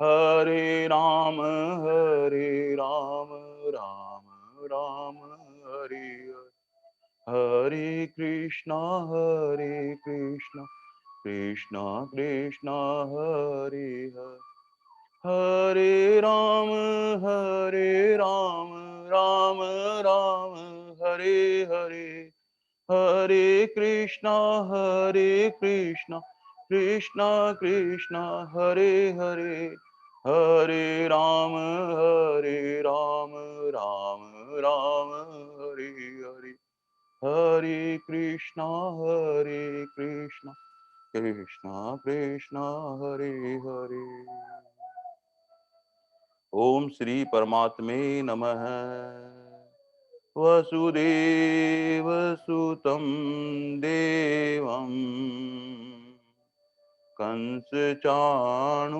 हरे राम राम राम राम हरे हरे, हरे कृष्णा कृष्णा कृष्णा हरे हरे, हरे राम राम राम हरे हरे, हरे कृष्णा कृष्णा कृष्णा हरे हरे, हरे राम राम राम हरे हरे, हरे कृष्णा कृष्णा कृष्णा कृष्णा हरे हरे। ओम श्री परमात्मे नमः। वसुदेव सुतं देवं कंस चाणूरमर्दनम्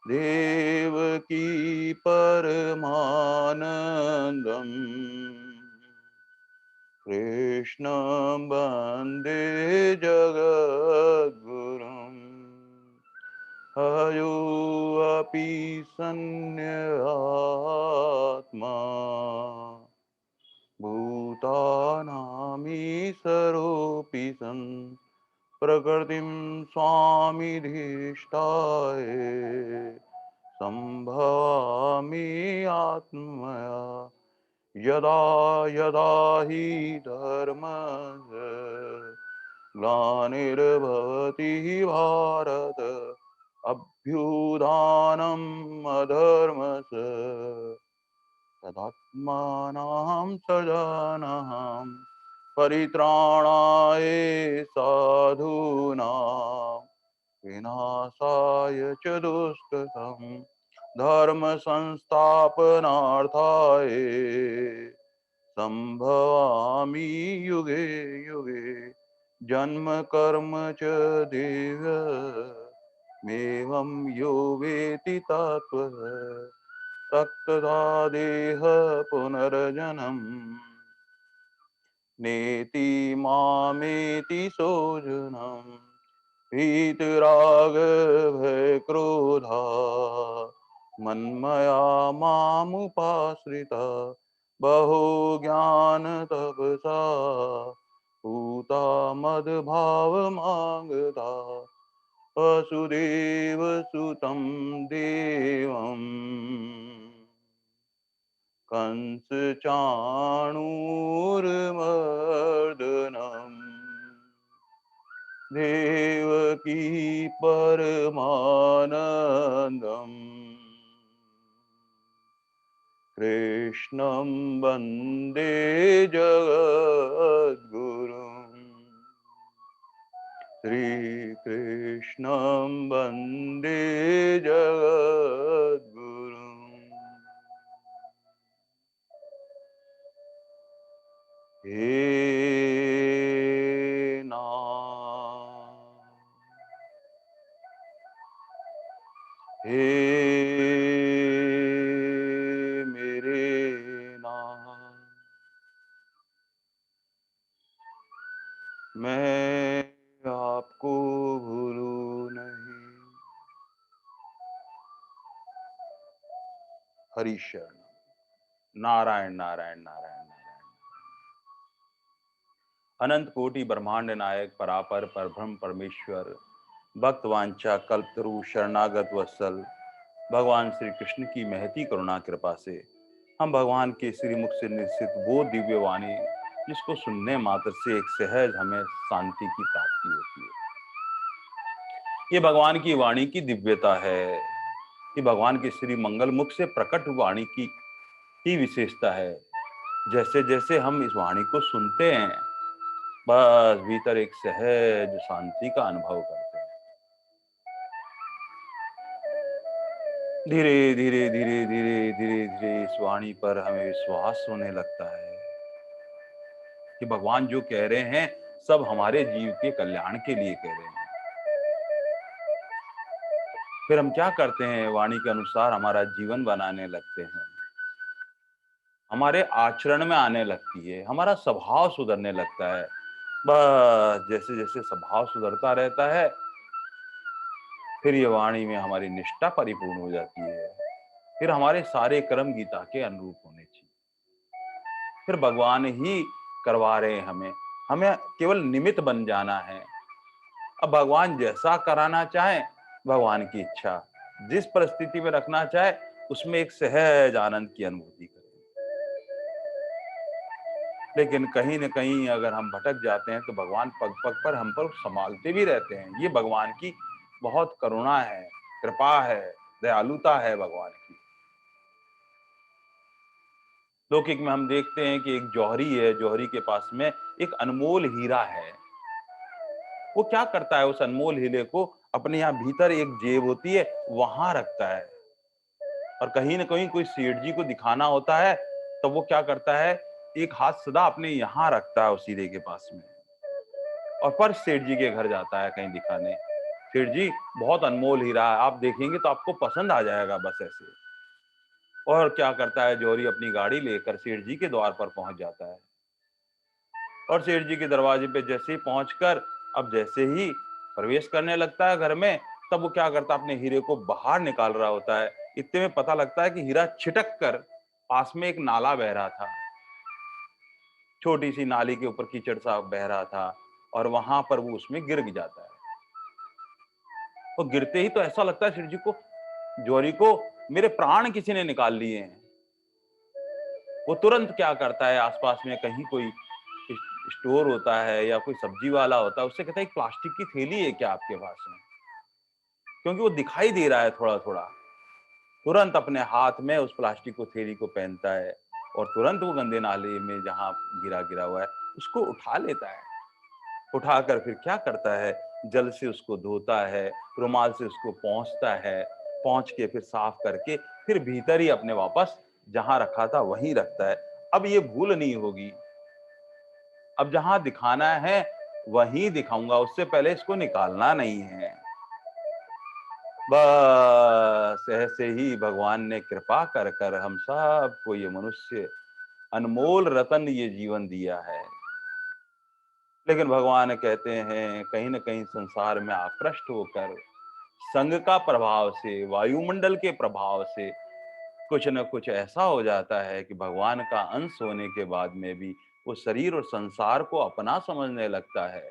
देवकी परमानन्दम् कृष्णं वन्दे जगद्गुरुम् हयो अपि सन्न्यात्मा भूतानामीशरोऽपि सन् प्रकृतिं स्वामिधिष्ठाय सम्भवामि आत्मया यदा यदा हि धर्मस्य ग्लानिर्भवति भारत अभ्युत्थानम् अधर्मस्य तदात्मानं सजानहं परित्राणाय साधूनां विनाशाय च दुष्कृतं धर्म संस्थापनार्थाय संभवामि युगे युगे जन्म कर्म च देव मेवं यो वेति तत्त्वः तत्तदा देह पुनर्जन्म नेति मामेति सोजनम् वीतराग भय क्रोधा मन्मया मामुपाश्रिता बहु ज्ञान तपसा पूता मद्भावमागता वसुदेव सुतं देवम् कंस चाणूरमर्दनम् देवकी परमानन्दम् कृष्णं वन्दे जगद्गुरुम् श्रीकृष्णं वन्दे जगद्गुरुम् हे नाथ हे मेरे नाथ मैं आपको भूलूं नहीं। हरि शरण। नारायण नारायण नारायण नारायण। अनंत कोटि ब्रह्मांड नायक परापर परब्रह्म परमेश्वर भक्त वांछा कल्पतरु शरणागत वत्सल भगवान श्री कृष्ण की महती करुणा कृपा से हम भगवान के श्रीमुख से निश्चित वो दिव्य वाणी जिसको सुनने मात्र से एक सहज हमें शांति की प्राप्ति होती है। ये भगवान की वाणी की दिव्यता है। ये भगवान के श्री मंगल मुख से प्रकट वाणी की ही विशेषता है। जैसे जैसे हम इस वाणी को सुनते हैं बस भीतर एक सहज शांति का अनुभव करते हैं। धीरे धीरे धीरे धीरे धीरे धीरे इस वाणी पर हमें विश्वास होने लगता है कि भगवान जो कह रहे हैं सब हमारे जीव के कल्याण के लिए कह रहे हैं। फिर हम क्या करते हैं, वाणी के अनुसार हमारा जीवन बनाने लगते हैं, हमारे आचरण में आने लगती है, हमारा स्वभाव सुधरने लगता है। बस जैसे जैसे स्वभाव सुधरता रहता है फिर ये वाणी में हमारी निष्ठा परिपूर्ण हो जाती है। फिर हमारे सारे कर्म गीता के अनुरूप होने चाहिए। फिर भगवान ही करवा रहे हैं हमें, हमें केवल निमित्त बन जाना है। अब भगवान जैसा कराना चाहे, भगवान की इच्छा, जिस परिस्थिति में रखना चाहे उसमें एक सहज आनंद की अनुभूति करें। लेकिन कहीं न कहीं अगर हम भटक जाते हैं तो भगवान पग-पग पर हम पर संभालते भी रहते हैं। ये भगवान की बहुत करुणा है, कृपा है, दयालुता है भगवान की। लौकिक में हम देखते हैं कि एक जौहरी है, जौहरी के पास में एक अनमोल हीरा है। वो क्या करता है, उस अनमोल हीरे को अपने यहाँ भीतर एक जेब होती है, वहाँ रखता है। और कहीं न कहीं कोई सेठ जी को दिखाना होता है, तो वो क्या करता है, एक हाथ सदा अपने यहाँ रखता है उस हीरे के पास में। और फिर सेठ जी के घर जाता है कहीं दिखाने। सेठ जी, बहुत अनमोल हीरा है, आप देखेंगे तो आपको पसंद आ जाएगा बस ऐसे। और क्या करता है, जौहरी अपनी गाड़ी लेकर सेठ जी के द्वार पर पहुँच जाता है। और सेठ जी के दरवाजे पे जैसे ही पहुंचकर, अब जैसे ही प्रवेश करने लगता है घर में, तब वो क्या करता है, अपने हीरे को बाहर निकाल रहा होता है। इतने में पता लगता है कि हीरा छिटक कर पास में एक नाला बह रहा था। छोटी सी नाली के ऊपर कीचड़ सा बह रहा था और वहां पर वो उसमें गिर जाता है। और गिरते ही तो ऐसा लगता है सेठ जी को, जौहरी को, मेरे प्राण किसी ने निकाल लिए हैं। वो तुरंत क्या करता है, आसपास में कहीं कोई स्टोर होता है या कोई सब्जी वाला होता है, उससे कहता है एक प्लास्टिक की थैली है क्या आपके पास में, क्योंकि वो दिखाई दे रहा है थोड़ा थोड़ा। तुरंत अपने हाथ में उस प्लास्टिक को थैली को पहनता है और तुरंत वो गंदे नाले में जहां गिरा गिरा हुआ है उसको उठा लेता है। उठाकर फिर क्या करता है, जल से उसको धोता है, रुमाल से उसको पोंछता है, पोंछ के फिर साफ करके फिर भीतर ही अपने वापस जहां रखा था वहीं रखता है। अब ये भूल नहीं होगी, अब जहां दिखाना है वहीं दिखाऊंगा, उससे पहले इसको निकालना नहीं है। बस ऐसे ही भगवान ने कृपा कर कर हम सबको ये मनुष्य अनमोल रतन ये जीवन दिया है। लेकिन भगवान कहते हैं कहीं न कहीं संसार में आकृष्ट होकर संग का प्रभाव से, वायुमंडल के प्रभाव से कुछ न कुछ ऐसा हो जाता है कि भगवान का अंश होने के बाद में भी वो शरीर और संसार को अपना समझने लगता है।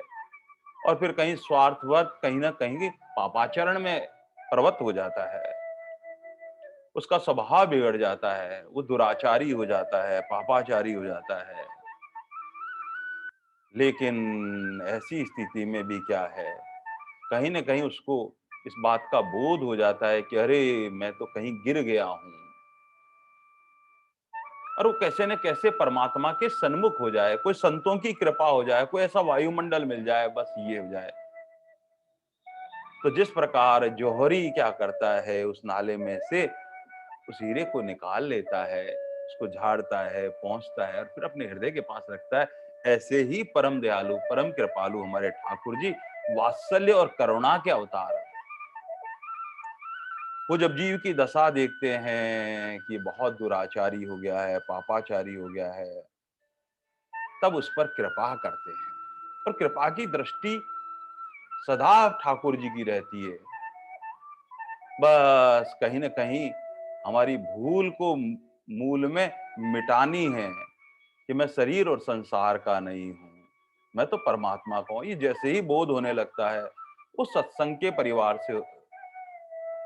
और फिर कहीं स्वार्थवत, कहीं न कहीं पापाचरण में प्रवृत्त हो जाता है। उसका स्वभाव बिगड़ जाता है, वो दुराचारी हो जाता है, पापाचारी हो जाता है। लेकिन ऐसी स्थिति में भी क्या है, कहीं न कहीं उसको इस बात का बोध हो जाता है कि अरे! मैं तो कहीं गिर गया हूँ। और वो कैसे न कैसे परमात्मा के सन्मुख हो जाए, कोई संतों की कृपा हो जाए, कोई ऐसा वायुमंडल मिल जाए, बस ये हो जाए। तो जिस प्रकार जौहरी क्या करता है, उस नाले में से उस हीरे को निकाल लेता है, उसको झाड़ता है, पोंछता है और फिर अपने हृदय के पास रखता है, ऐसे ही परम दयालु, परम कृपालु हमारे ठाकुर जी वात्सल्य और करुणा के अवतार। वो जब जीव की दशा देखते हैं कि बहुत दुराचारी हो गया है, पापाचारी हो गया है, तब उस पर कृपा करते हैं। और कृपा की दृष्टि सदा ठाकुर जी की रहती है। बस कहीं न कहीं हमारी भूल को मूल में मिटानी है कि मैं शरीर और संसार का नहीं हूँ, मैं तो परमात्मा का हूँ। ये जैसे ही बोध होने लगता है, वो सत्संग के परिवार से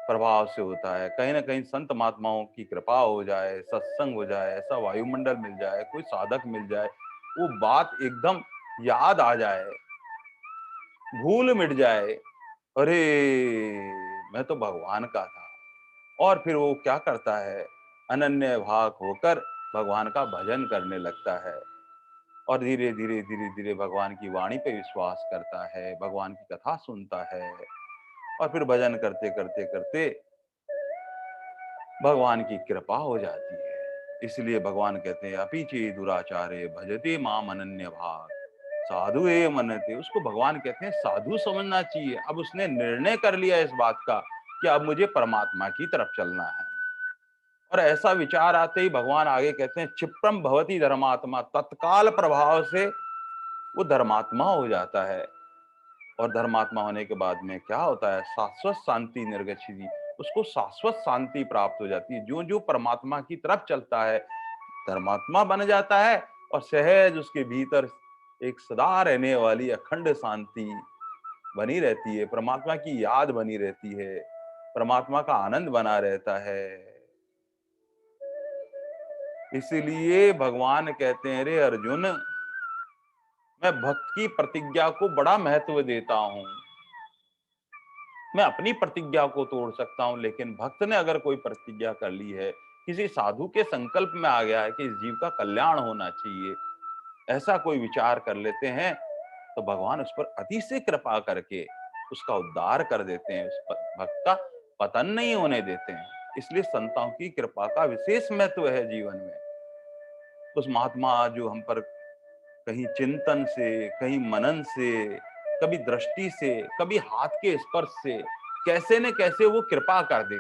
प्रभाव से होता है। कहीं न कहीं संत महात्माओं की कृपा हो जाए, सत्संग हो जाए, ऐसा वायुमंडल मिल जाए, कोई साधक मिल जाए, वो बात एकदम याद आ जाए, भूल मिट जाए, अरे! मैं तो भगवान का था। और फिर वो क्या करता है, अनन्य भाव होकर भगवान का भजन करने लगता है और धीरे-धीरे, धीरे-धीरे भगवान की वाणी पे विश्वास करता है, भगवान की कथा सुनता है और फिर भजन करते-करते भगवान की कृपा हो जाती है। इसलिए भगवान कहते हैं अपि चेत् दुराचारे भजते माम अनन्य भाग साधु एव मन्यते। उसको भगवान कहते हैं साधु समझना चाहिए। अब उसने निर्णय कर लिया इस बात का कि अब मुझे परमात्मा की तरफ चलना है। और ऐसा विचार आते ही भगवान आगे कहते हैं क्षिप्रम भवति धर्मात्मा, तत्काल प्रभाव से वो धर्मात्मा हो जाता है। और धर्मात्मा होने के बाद में क्या होता है, शाश्वत शांति निर्गच्छति, उसको शाश्वत शांति प्राप्त हो जाती है। जो जो परमात्मा की तरफ चलता है धर्मात्मा बन जाता है, और सहज उसके भीतर एक सदा रहने वाली अखंड शांति बनी रहती है, परमात्मा की याद बनी रहती है, परमात्मा का आनंद बना रहता है। इसीलिए भगवान कहते हैं, रे अर्जुन, मैं भक्त की प्रतिज्ञा को बड़ा महत्व देता हूं। मैं अपनी प्रतिज्ञा को तोड़ सकता हूं, लेकिन भक्त ने अगर कोई प्रतिज्ञा कर ली है, किसी साधु के संकल्प में आ गया है कि इस जीव का कल्याण होना चाहिए, ऐसा कोई विचार कर लेते हैं, तो भगवान उस पर अति से कृपा करके उसका उद्धार कर देते हैं, उस भक्त का पतन नहीं होने देते हैं। इसलिए संतों की कृपा का विशेष महत्व है जीवन में। उस महात्मा जो हम पर कहीं चिंतन से, कहीं मनन से, कभी दृष्टि से, कभी हाथ के स्पर्श से कैसे न कैसे वो कृपा कर दे,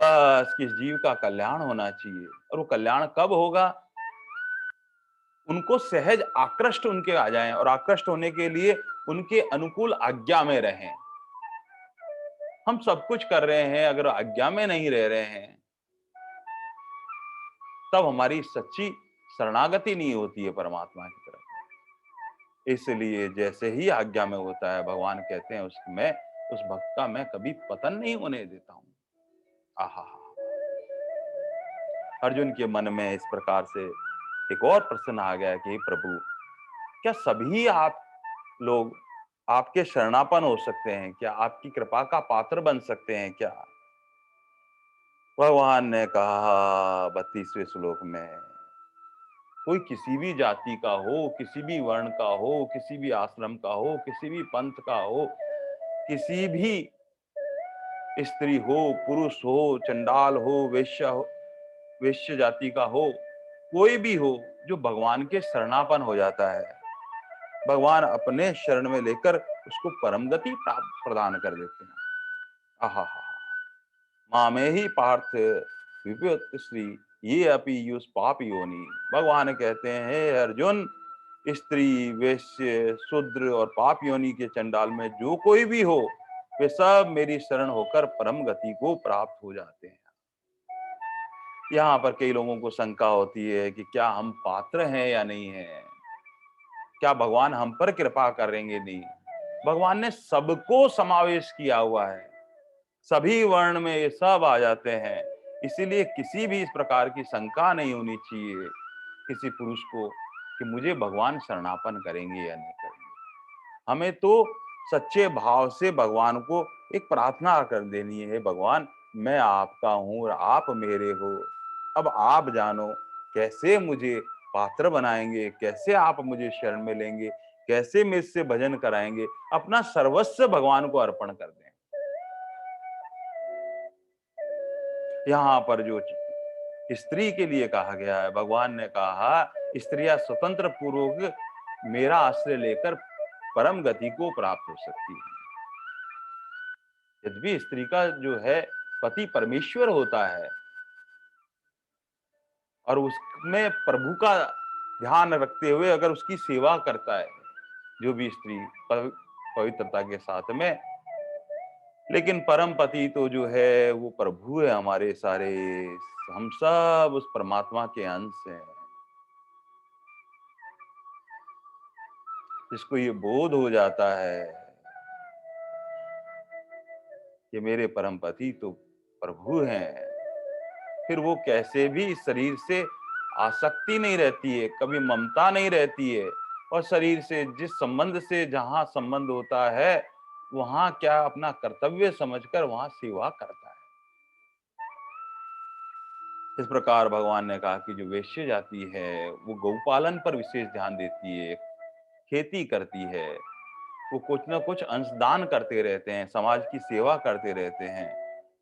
बस किस जीव का कल्याण होना चाहिए। और वो कल्याण कब होगा, उनको सहज आकृष्ट उनके आ जाएं, और आकृष्ट होने के लिए उनके अनुकूल आज्ञा में रहें। हम सब कुछ कर रहे हैं, अगर आज्ञा में नहीं रह रहे हैं, तब हमारी सच्ची शरणागति नहीं होती है परमात्मा की तरफ। इसलिए जैसे ही आज्ञा में होता है, भगवान कहते हैं उसमें उस भक्त का मैं कभी पतन नहीं होने देता हूं। आहा, अर्जुन के मन में इस प्रकार से एक और प्रश्न आ गया कि प्रभु, क्या सभी आप लोग आपके शरणापन हो सकते हैं क्या, आपकी कृपा का पात्र बन सकते हैं क्या? भगवान ने कहा 32वें श्लोक में, कोई किसी भी जाति का हो, किसी भी वर्ण का हो, किसी भी आश्रम का हो, किसी भी पंथ का हो, किसी भी स्त्री हो, पुरुष हो, चंडाल हो, वैश्य जाति का हो, कोई भी हो, जो भगवान के शरणापन हो जाता है, भगवान अपने शरण में लेकर उसको परम गति प्राप्त प्रदान कर देते हैं। आहा, मामे ही पार्थ विपत श्री ये अपि युष पाप योनि। भगवान कहते हैं, हे अर्जुन, स्त्री, वैश्य, शूद्र और पाप योनि के चंडाल में जो कोई भी हो, वे सब मेरी शरण होकर परम गति को प्राप्त हो जाते हैं। यहाँ पर कई लोगों को शंका होती है कि क्या हम पात्र हैं या नहीं है, क्या भगवान हम पर कृपा करेंगे? नहीं, भगवान ने सबको समावेश किया हुआ है, सभी वर्ण में ये सब आ जाते हैं। इसीलिए किसी भी इस प्रकार की शंका नहीं होनी चाहिए किसी पुरुष को कि मुझे भगवान शरणापन करेंगे या नहीं करेंगे। हमें तो सच्चे भाव से भगवान को एक प्रार्थना कर देनी है, भगवान मैं आपका हूं और आप मेरे हो, अब आप जानो कैसे मुझे पात्र बनाएंगे, कैसे आप मुझे शरण में लेंगे, कैसे मेरे से भजन कराएंगे। अपना सर्वस्व भगवान को अर्पण कर दें। यहाँ पर जो स्त्री के लिए कहा गया है, भगवान ने कहा स्त्रियां स्वतंत्र पूर्वक मेरा आश्रय लेकर परम गति को प्राप्त हो सकती है। यद्यपि स्त्री का जो है पति परमेश्वर होता है, और उसमें प्रभु का ध्यान रखते हुए अगर उसकी सेवा करता है जो भी स्त्री पवित्रता के साथ में, लेकिन परम पति तो जो है वो प्रभु है हमारे सारे, हम सब उस परमात्मा के अंश हैं। जिसको ये बोध हो जाता है कि मेरे परम पति तो प्रभु हैं, फिर वो कैसे भी इस शरीर से आसक्ति नहीं रहती है, कभी ममता नहीं रहती है, और शरीर से जिस संबंध से जहां संबंध होता है वहां क्या अपना कर्तव्य समझकर वहां सेवा करता है। इस प्रकार भगवान ने कहा कि जो वैश्य जाति है वो गौपालन पर विशेष ध्यान देती है, खेती करती है, वो कुछ ना कुछ अंशदान करते रहते हैं, समाज की सेवा करते रहते हैं।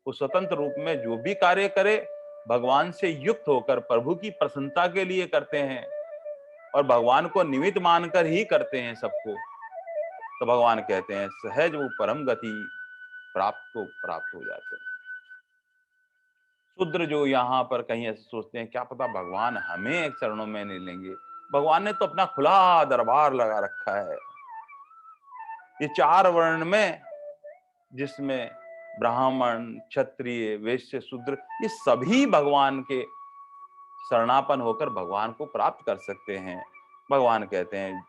वो स्वतंत्र रूप में जो भी कार्य करे भगवान से युक्त होकर प्रभु की प्रसन्नता के लिए करते हैं, और भगवान को निमित्त मानकर ही करते हैं सबको। तो भगवान कहते हैं सहज वो परम गति प्राप्त हो जाते हैं। शूद्र जो यहाँ पर कहीं ऐसे सोचते हैं क्या पता भगवान हमें एक चरणों में नहीं लेंगे, भगवान ने तो अपना खुला दरबार लगा रखा है, ये चार वर्ण में, जिसमें ब्राह्मण, क्षत्रिय, वैश्य, शूद्र, ये सभी भगवान के शरणापन होकर भगवान को प्राप्त कर सकते हैं। भगवान कहते हैं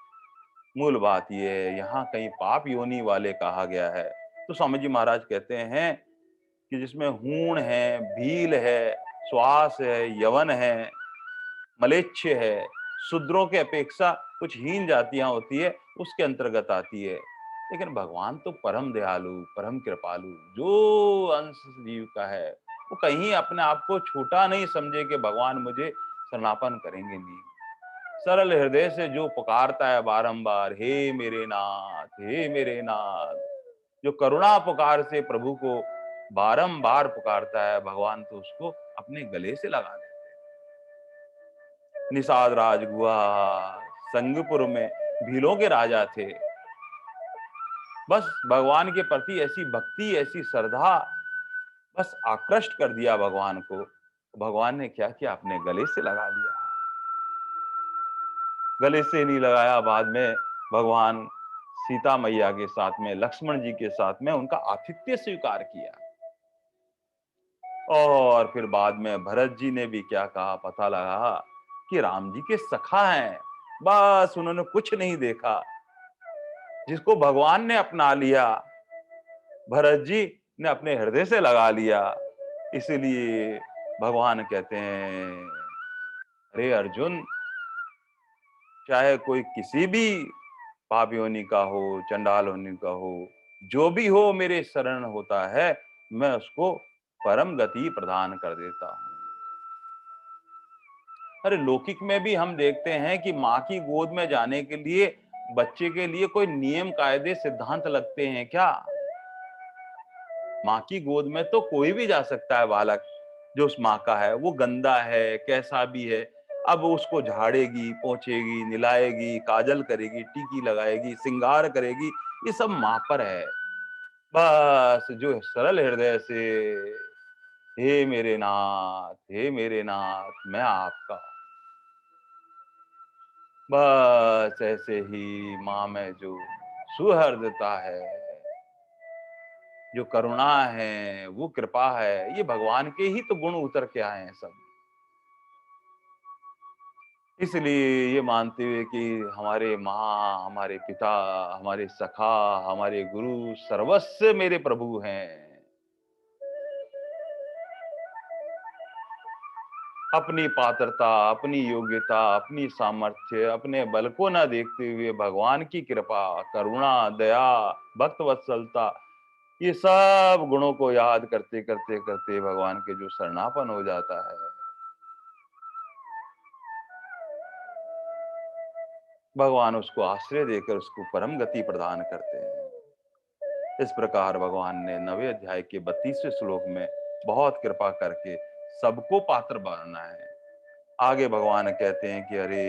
मूल बात ये है, यहाँ कहीं पाप योनि वाले कहा गया है। तो स्वामी जी महाराज कहते हैं कि जिसमें हूण है, भील है, श्वास है, यवन है, मलेच्छ है, शूद्रों के अपेक्षा कुछ हीन जातियां होती है, उसके अंतर्गत आती है। लेकिन भगवान तो परम दयालु, परम कृपालु, जो अंश जीव का है, वो कहीं अपने आप को छोटा नहीं समझे कि भगवान मुझे शरणापन करेंगे नहीं। सरल हृदय से जो पुकारता है बारंबार, हे मेरे नाथ, हे मेरे नाथ, जो करुणा पुकार से प्रभु को बारंबार पुकारता है, भगवान तो उसको अपने गले से लगा देते हैं। निषाद राज गुहा संगपुर में भीलों के राजा थे। बस भगवान के प्रति ऐसी भक्ति, ऐसी श्रद्धा, बस आकृष्ट कर दिया भगवान को। भगवान ने क्या किया, अपने गले से लगा लिया। गले से नहीं लगाया, बाद में भगवान सीता मैया के साथ में, लक्ष्मण जी के साथ में उनका आतिथ्य स्वीकार किया। और फिर बाद में भरत जी ने भी क्या कहा, पता लगा कि राम जी के सखा हैं। बस उन्होंने कुछ नहीं देखा, जिसको भगवान ने अपना लिया, भरत जी ने अपने हृदय से लगा लिया। इसलिए भगवान कहते हैं, अरे अर्जुन, चाहे कोई किसी भी पाप योनि का हो, चंडाल योनि का हो, जो भी हो मेरे शरण होता है, मैं उसको परम गति प्रदान कर देता हूं। अरे लौकिक में भी हम देखते हैं कि माँ की गोद में जाने के लिए बच्चे के लिए कोई नियम कायदे सिद्धांत लगते हैं क्या? माँ की गोद में तो कोई भी जा सकता है, बालक जो उस माँ का है, वो गंदा है कैसा भी है, अब उसको झाड़ेगी, पोंछेगी, निलाएगी, काजल करेगी, टीकी लगाएगी, श्रृंगार करेगी, ये सब माँ पर है। बस जो सरल हृदय से, हे मेरे नाथ, हे मेरे नाथ, मैं आपका, बस ऐसे ही माँ में जो सुहृदता है, जो करुणा है, वो कृपा है, ये भगवान के ही तो गुण उतर के आए हैं सब। इसलिए ये मानते हुए कि हमारे माँ, हमारे पिता, हमारे सखा, हमारे गुरु, सर्वस्व मेरे प्रभु हैं, अपनी पात्रता, अपनी योग्यता, अपनी सामर्थ्य, अपने बल को न देखते हुए भगवान की कृपा, करुणा, दया, भक्त वत्सलता, ये सब गुणों को याद करते करते करते भगवान के जो शरणापन हो जाता है, भगवान उसको आश्रय देकर उसको परम गति प्रदान करते हैं। इस प्रकार भगवान ने 9वें अध्याय के 32वें श्लोक में बहुत कृपा करके सबको पात्र बनाना है। आगे भगवान कहते हैं कि अरे,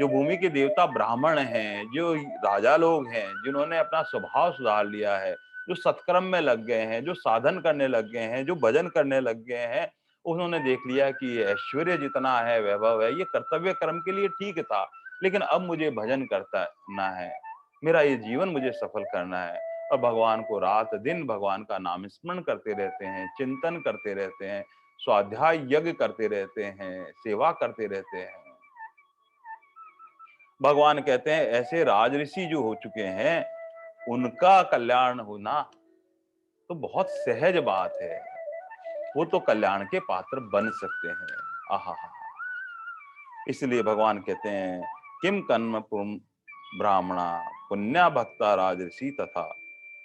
जो भूमि के देवता ब्राह्मण हैं, जो राजा लोग हैं, जिन्होंने अपना स्वभाव सुधार लिया है, जो सत्कर्म में लग गए हैं, जो साधन करने लग गए हैं, जो भजन करने लग गए हैं, उन्होंने देख लिया कि ये ऐश्वर्य जितना है, वैभव है, ये कर्तव्य कर्म के लिए ठीक था, लेकिन अब मुझे भजन करना है, मेरा ये जीवन मुझे सफल करना है। और भगवान को रात दिन भगवान का नाम स्मरण करते रहते हैं, चिंतन करते रहते हैं, स्वाध्याय यज्ञ करते रहते हैं, सेवा करते रहते हैं। भगवान कहते हैं ऐसे राजऋषि जो हो चुके हैं, उनका कल्याण होना तो बहुत सहज बात है, वो तो कल्याण के पात्र बन सकते हैं। आहा, इसलिए भगवान कहते हैं, किम कर्म ब्राह्मणा पुण्या भक्ता राजऋषि तथा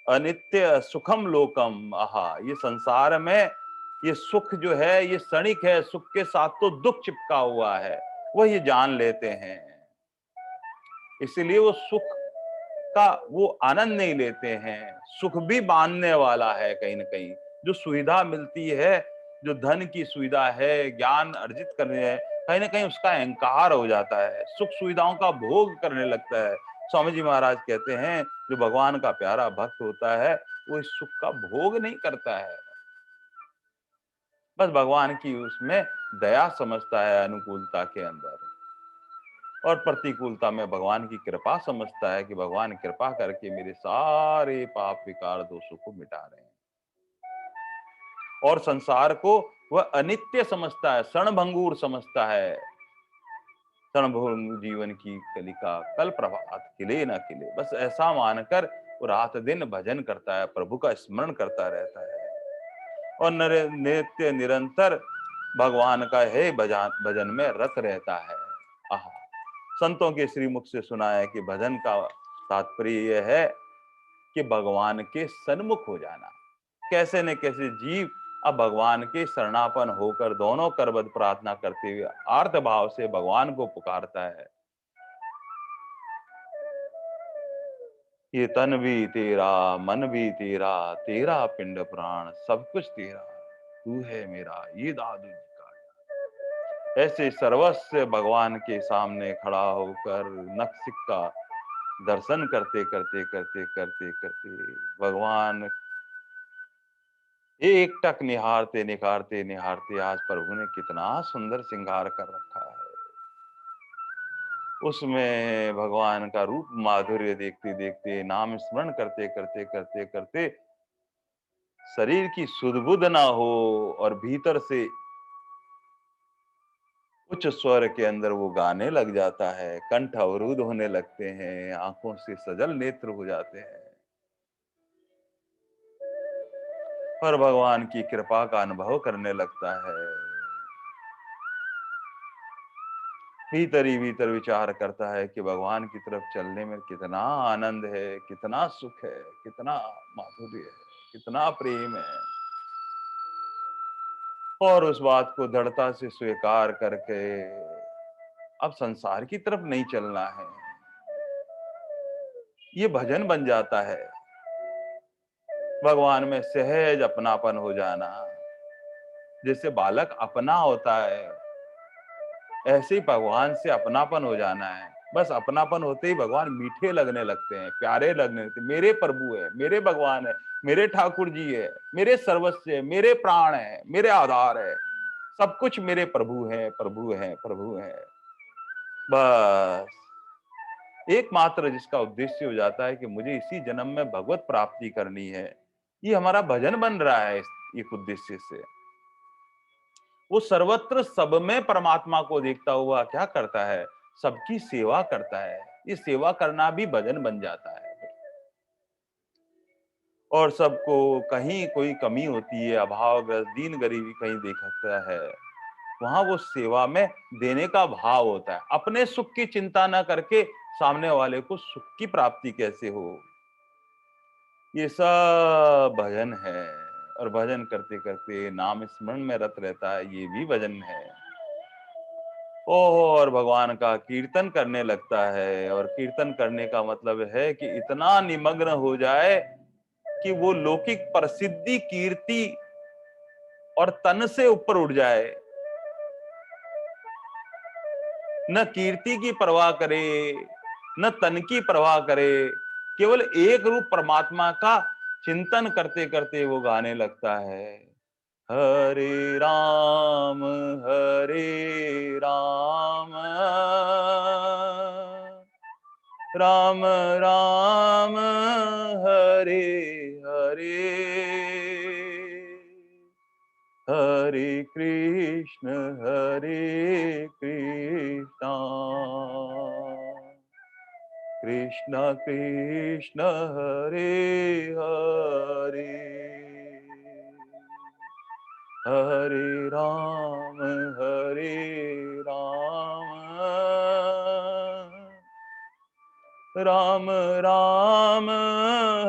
अनित्य सुखम लोकम। आहा, ये संसार में ये सुख जो है ये क्षणिक है, सुख के साथ तो दुख चिपका हुआ है, वह ये जान लेते हैं। इसलिए वो सुख का वो आनंद नहीं लेते हैं। सुख भी बांधने वाला है कहीं ना कहीं, जो सुविधा मिलती है, जो धन की सुविधा है, ज्ञान अर्जित करने है, कहीं ना कहीं उसका अहंकार हो जाता है, सुख सुविधाओं का भोग करने लगता है। स्वामी जी महाराज कहते हैं, जो भगवान का प्यारा भक्त होता है, वो इस सुख का भोग नहीं करता है, बस भगवान की उसमें दया समझता है अनुकूलता के अंदर। और प्रतिकूलता में भगवान की कृपा समझता है कि भगवान कृपा करके मेरे सारे पाप विकार दोषों को मिटा रहे हैं। और संसार को वह अनित्य समझता है, क्षणभंगुर समझता है। क्षणभंगुर जीवन की कलिका कल प्रभात खिले न खिले, बस ऐसा मानकर वो रात दिन भजन करता है, प्रभु का स्मरण करता रहता है और नित्य निरंतर भगवान का हे भजन में रत रहता है। आहा, संतों के श्रीमुख से सुना है कि भजन का तात्पर्य यह है कि भगवान के सन्मुख हो जाना। कैसे न कैसे जीव अब भगवान के शरणापन होकर दोनों करबद्ध प्रार्थना करते हुए आर्त भाव से भगवान को पुकारता है। ये तन भी तेरा, मन भी तेरा, तेरा पिंड प्राण सब कुछ तेरा, तू है मेरा ये दादू जी का। ऐसे सर्वस्व भगवान के सामने खड़ा होकर नक्सिक का दर्शन करते करते करते करते करते भगवान एक टक निहारते निहारते निहारते आज प्रभु ने कितना सुंदर श्रृंगार कर रखा है। उसमें भगवान का रूप माधुर्य देखते देखते, नाम स्मरण करते करते करते करते शरीर की सुध-बुध ना हो और भीतर से उच्च स्वर के अंदर वो गाने लग जाता है, कंठ अवरुद्ध होने लगते हैं, आंखों से सजल नेत्र हो जाते हैं और भगवान की कृपा का अनुभव करने लगता है। भीतर ही भीतर विचार करता है कि भगवान की तरफ चलने में कितना आनंद है, कितना सुख है, कितना माधुर्य है, कितना प्रेम है। और उस बात को दृढ़ता से स्वीकार करके अब संसार की तरफ नहीं चलना है, ये भजन बन जाता है। भगवान में सहज अपनापन हो जाना, जैसे बालक अपना होता है ऐसे ही भगवान से अपनापन हो जाना है। बस अपनापन होते ही भगवान मीठे लगने लगते हैं, प्यारे लगने लगते हैं। मेरे प्रभु है, मेरे भगवान है, मेरे ठाकुर जी है, मेरे सर्वस्व है, मेरे प्राण है, मेरे आधार है, सब कुछ मेरे प्रभु है, प्रभु है, प्रभु है। बस एकमात्र जिसका उद्देश्य हो जाता है कि मुझे इसी जन्म में भगवत प्राप्ति करनी है, ये हमारा भजन बन रहा है एक उद्देश्य से। वो सर्वत्र सब में परमात्मा को देखता हुआ क्या करता है, सबकी सेवा करता है। ये सेवा करना भी भजन बन जाता है। और सबको कहीं कोई कमी होती है, अभावग्रस्त दीन गरीबी कहीं देखता है, वहां वो सेवा में देने का भाव होता है। अपने सुख की चिंता न करके सामने वाले को सुख की प्राप्ति कैसे हो, ये सब भजन है। और भजन करते करते नाम स्मरण में रत रहता है, ये भी भजन है। ओह, और भगवान का कीर्तन करने लगता है। और कीर्तन करने का मतलब है कि इतना निमग्न हो जाए कि वो लौकिक प्रसिद्धि कीर्ति और तन से ऊपर उठ जाए, न कीर्ति की परवाह करे, न तन की परवाह करे, केवल एक रूप परमात्मा का चिंतन करते करते वो गाने लगता है, हरे राम राम राम हरे हरे, हरे कृष्ण कृष्ण कृष्ण हरे हरे, हरे राम राम राम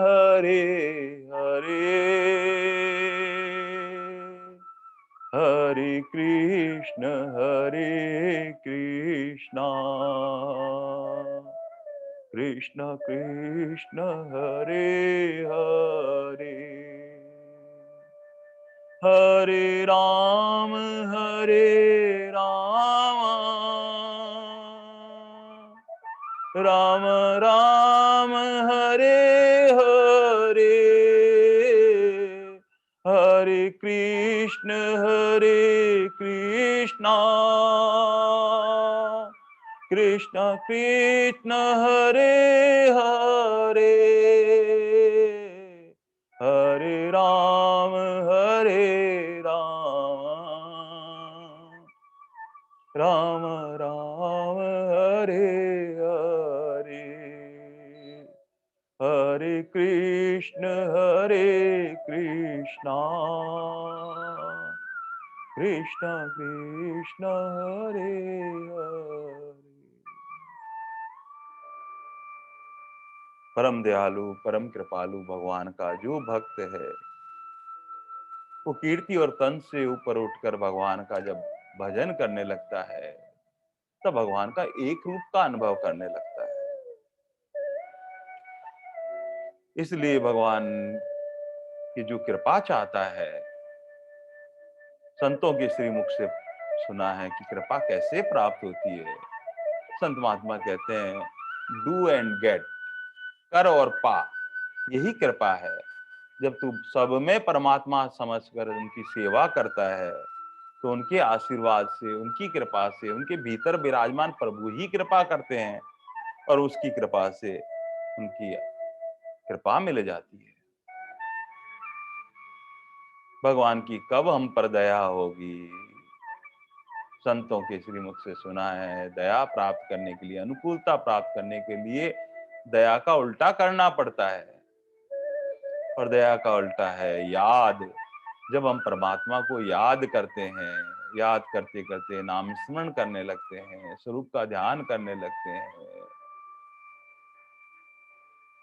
हरे हरे, हरे कृष्ण कृष्ण कृष्ण हरे हरे, हरे राम राम राम हरे हरे, हरे कृष्ण कृष्ण कृष्ण हरे हरे, हरे राम राम राम हरे हरे, हरे कृष्ण कृष्ण कृष्ण हरे हरे। परम दयालु परम कृपालु भगवान का जो भक्त है, वो कीर्ति और तन से ऊपर उठकर भगवान का जब भजन करने लगता है, तब भगवान का एक रूप का अनुभव करने लगता है। इसलिए भगवान की जो कृपा चाहता है, संतों के श्रीमुख से सुना है कि कृपा कैसे प्राप्त होती है। संत महात्मा कहते हैं, डू एंड गेट, कर और पा, यही कृपा है। जब तू सब में परमात्मा समझकर उनकी सेवा करता है, तो उनके आशीर्वाद से, उनकी कृपा से, उनके भीतर विराजमान प्रभु ही कृपा करते हैं और उसकी कृपा से उनकी कृपा मिल जाती है। भगवान की कब हम पर दया होगी। संतों के श्रीमुख से सुना है, दया प्राप्त करने के लिए, अनुकूलता प्राप्त करने के लिए दया का उल्टा करना पड़ता है। और दया का उल्टा है याद। जब हम परमात्मा को याद करते हैं, याद करते करते नाम स्मरण करने लगते हैं, स्वरूप का ध्यान करने लगते हैं,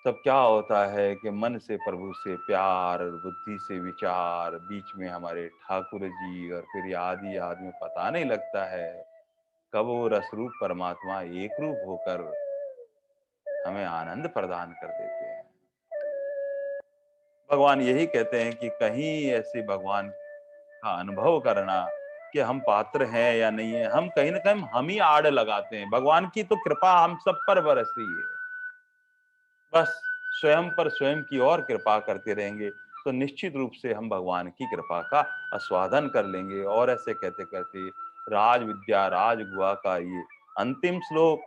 तब क्या होता है कि मन से प्रभु से प्यार और बुद्धि से विचार, बीच में हमारे ठाकुर जी, और फिर याद ही याद में पता नहीं लगता है कब वो रसरूप परमात्मा एक रूप होकर हमें आनंद प्रदान कर देते हैं। भगवान यही कहते हैं कि कहीं ऐसे भगवान का अनुभव करना कि हम पात्र हैं या नहीं है, हम कहीं ना कहीं हम ही आड़ लगाते हैं। भगवान की तो कृपा हम सब पर बरस रही है, बस स्वयं पर स्वयं की और कृपा करते रहेंगे तो निश्चित रूप से हम भगवान की कृपा का आस्वादन कर लेंगे। और ऐसे कहते कहते राज विद्या राज गुआ का ये अंतिम श्लोक,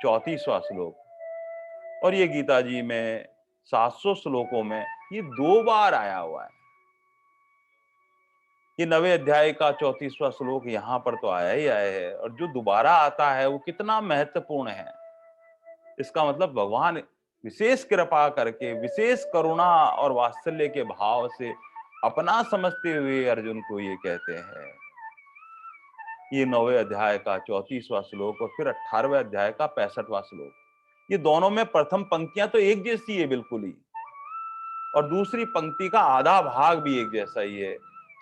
34वां श्लोक, और ये गीता जी में 700 श्लोकों में ये 2 बार आया हुआ है। ये 9वें अध्याय का 34वां श्लोक यहाँ पर तो आया ही आया है, और जो दोबारा आता है वो कितना महत्वपूर्ण है। इसका मतलब भगवान विशेष कृपा करके, विशेष करुणा और वात्सल्य के भाव से अपना समझते हुए अर्जुन को ये कहते हैं। ये 9वें अध्याय का 34वां श्लोक और फिर 18वें अध्याय का 65वां श्लोक, ये दोनों में प्रथम पंक्तियां तो एक जैसी है बिल्कुल ही, और दूसरी पंक्ति का आधा भाग भी एक जैसा ही है।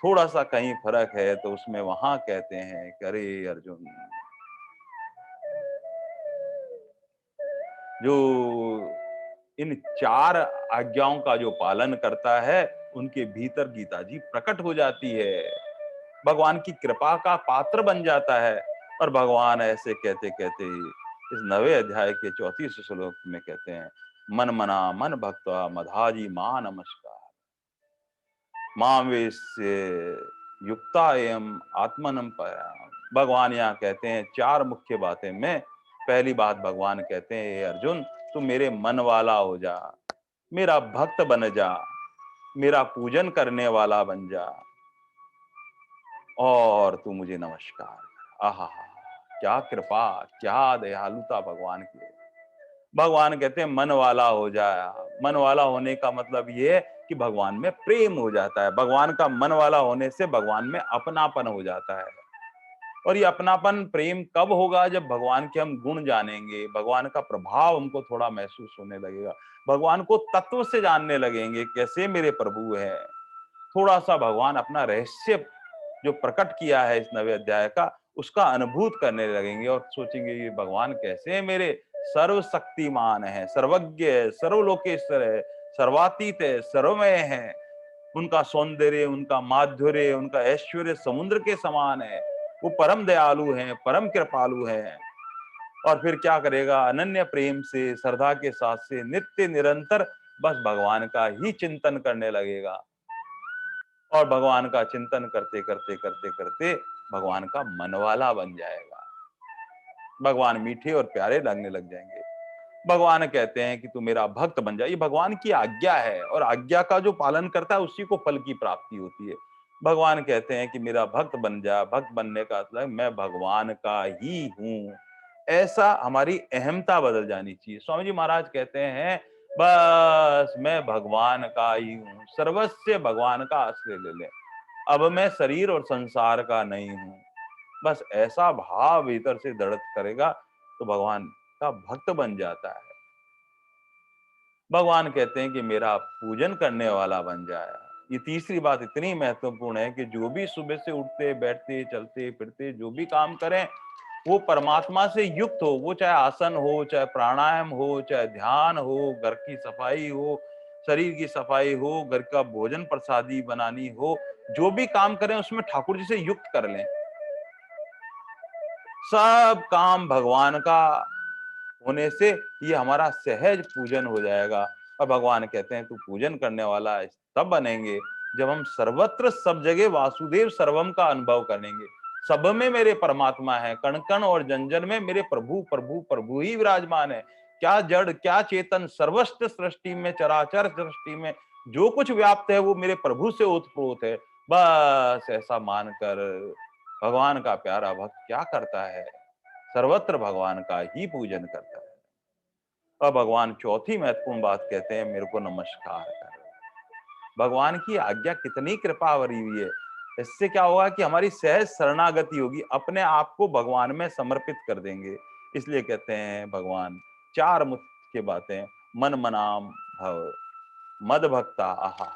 थोड़ा सा कहीं फर्क है तो उसमें वहां कहते हैं कि अरे अर्जुन, जो इन 4 आज्ञाओं का जो पालन करता है, उनके भीतर गीता जी प्रकट हो जाती है, भगवान की कृपा का पात्र बन जाता है। और भगवान ऐसे कहते कहते इस 9वें अध्याय के 34 श्लोक में कहते हैं, मन मना मन भक्त्वा मधाजी मां नमस्कार, मां वेश्य युक्ता एवं आत्मनम पराम। भगवान यहाँ कहते हैं 4 मुख्य बातें में। पहली बात भगवान कहते हैं, हे अर्जुन, तू मेरे मन वाला हो जा, मेरा भक्त बन जा, मेरा पूजन करने वाला बन जा, और तू मुझे नमस्कार कर। आहा, क्या कृपा, क्या दयालुता भगवान की है। भगवान कहते हैं मन वाला हो जाया। मन वाला होने का मतलब ये है कि भगवान में प्रेम हो जाता है। भगवान का मन वाला होने से भगवान में अपनापन हो जाता है। और ये अपनापन प्रेम कब होगा? जब भगवान के हम गुण जानेंगे, भगवान का प्रभाव हमको थोड़ा महसूस होने लगेगा, भगवान को तत्व से जानने लगेंगे कैसे मेरे प्रभु है। थोड़ा सा भगवान अपना रहस्य जो प्रकट किया है इस 9वें अध्याय का, उसका अनुभूत करने लगेंगे और सोचेंगे ये भगवान कैसे मेरे सर्वशक्तिमान है, सर्वज्ञ है, सर्वलोकेश्वर है, सर्वातीत है, सर्वमय है। उनका सौंदर्य, उनका माधुर्य, उनका ऐश्वर्य समुद्र के समान है। वो परम दयालु हैं, परम कृपालु हैं। और फिर क्या करेगा? अनन्य प्रेम से, श्रद्धा के साथ से नित्य निरंतर बस भगवान का ही चिंतन करने लगेगा। और भगवान का चिंतन करते करते करते करते भगवान का मनवाला बन जाएगा। भगवान मीठे और प्यारे लगने लग जाएंगे। भगवान कहते हैं कि तू मेरा भक्त बन जा। ये भगवान की आज्ञा है और आज्ञा का जो पालन करता है उसी को फल की प्राप्ति होती है। भगवान कहते हैं कि मेरा भक्त बन जा। भक्त बनने का मतलब मैं भगवान का ही हूँ, ऐसा हमारी अहमता बदल जानी चाहिए। स्वामी जी महाराज कहते हैं बस मैं भगवान का ही हूँ, सर्वस्व भगवान का आश्रय ले ले, अब मैं शरीर और संसार का नहीं हूँ। बस ऐसा भाव भीतर से दृढ़ करेगा तो भगवान का भक्त बन जाता है। भगवान कहते हैं कि मेरा पूजन करने वाला बन जाए। ये तीसरी बात इतनी महत्वपूर्ण है कि जो भी सुबह से उठते बैठते चलते फिरते जो भी काम करें वो परमात्मा से युक्त हो। वो चाहे आसन हो, चाहे प्राणायाम हो, चाहे ध्यान हो, घर की सफाई हो, शरीर की सफाई हो, घर का भोजन प्रसादी बनानी हो, जो भी काम करें उसमें ठाकुर जी से युक्त कर लें। सब काम भगवान का होने से ये हमारा सहज पूजन हो जाएगा। और भगवान कहते हैं तू पूजन करने वाला तब बनेंगे जब हम सर्वत्र सब जगह वासुदेव सर्वम का अनुभव करेंगे। सब में मेरे परमात्मा है, कण कण और जन जन में मेरे प्रभु प्रभु प्रभु ही विराजमान है। क्या जड़ क्या चेतन सर्वस्त्र सृष्टि में चराचर सृष्टि में जो कुछ व्याप्त है वो मेरे प्रभु से ओतप्रोत है। बस ऐसा मानकर भगवान का प्यारा भक्त क्या करता है, सर्वत्र भगवान का ही पूजन करता है। और भगवान चौथी महत्वपूर्ण बात कहते हैं मेरे को नमस्कार कर। भगवान की आज्ञा कितनी कृपा भरी हुई है। इससे क्या होगा कि हमारी सहज शरणागति होगी, अपने आप को भगवान में समर्पित कर देंगे। इसलिए कहते हैं भगवान चार मुख्य बातें, मन मनाम भव, मद भक्ता आहा,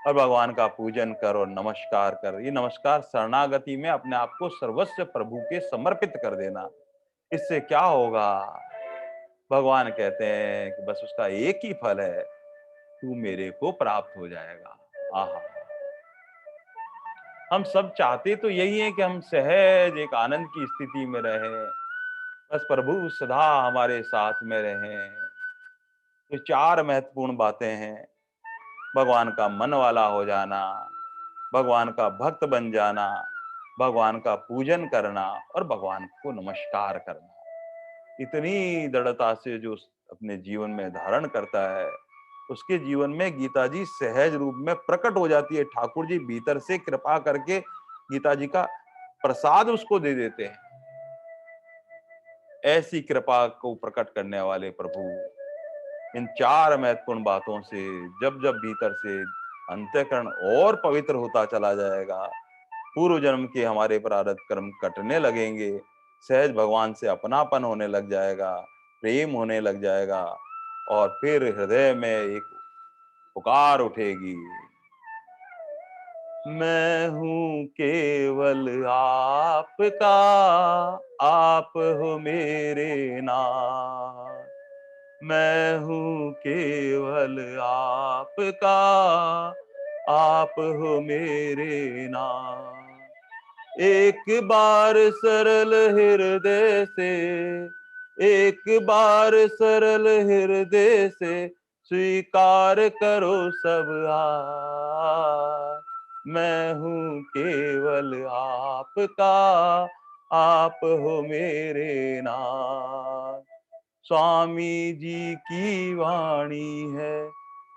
और भगवान का पूजन कर और नमस्कार कर। ये नमस्कार शरणागति में अपने आप को सर्वस्व प्रभु के समर्पित कर देना। इससे क्या होगा, भगवान कहते हैं कि बस उसका एक ही फल है, तू मेरे को प्राप्त हो जाएगा। आहा, हम सब चाहते तो यही है कि हम सहज एक आनंद की स्थिति में रहें, बस प्रभु सदा हमारे साथ में रहें। ये चार महत्वपूर्ण बातें हैं, भगवान का मन वाला हो जाना, भगवान का भक्त बन जाना, भगवान का पूजन करना और भगवान को नमस्कार करना। इतनी दृढ़ता से जो अपने जीवन में धारण करता है उसके जीवन में गीता जी सहज रूप में प्रकट हो जाती है। ठाकुर जी भीतर से कृपा करके गीता जी का प्रसाद उसको दे देते हैं। ऐसी कृपा को प्रकट करने वाले प्रभु इन चार महत्वपूर्ण बातों से जब जब भीतर से अंतःकरण और पवित्र होता चला जाएगा, पूर्व जन्म के हमारे प्रारब्ध कर्म कटने लगेंगे, सहज भगवान से अपनापन होने लग जाएगा, प्रेम होने लग जाएगा और फिर हृदय में एक पुकार उठेगी, मैं हूं केवल आपका, आप हो मेरे नाथ। मैं हूं केवल आपका, आप हो मेरे नाथ। एक बार सरल हृदय से, एक बार सरल हृदय से स्वीकार करो सब हार। मैं हूं केवल आपका, आप हो मेरे नाथ। स्वामी जी की वाणी है,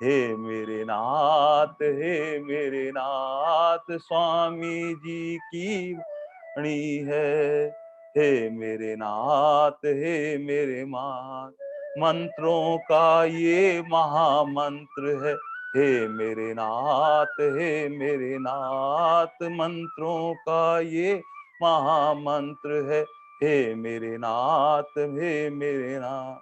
हे मेरे नाथ, हे मेरे नाथ। स्वामी जी की वाणी है, हे मेरे नाथ, हे मेरे मात। मंत्रों का ये महामंत्र है, हे मेरे नाथ, हे मेरे नाथ। मंत्रों का ये महामंत्र है, हे मेरे नाथ, हे मेरे नाथ।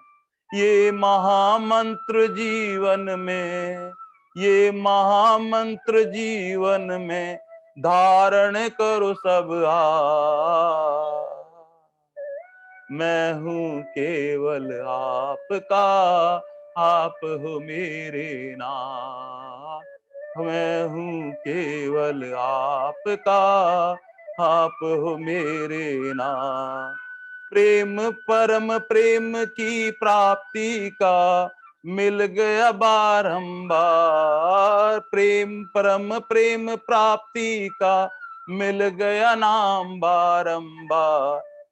ये महामंत्र जीवन में, ये महामंत्र जीवन में धारण करो सब हाथ। मैं हूं केवल आपका, आप हो मेरे नाथ। मैं हूं केवल आपका, आप हो मेरे नाथ। प्रेम परम प्रेम की प्राप्ति का मिल गया बारंबार। प्रेम परम प्रेम प्राप्ति का मिल गया नाम बारंबार।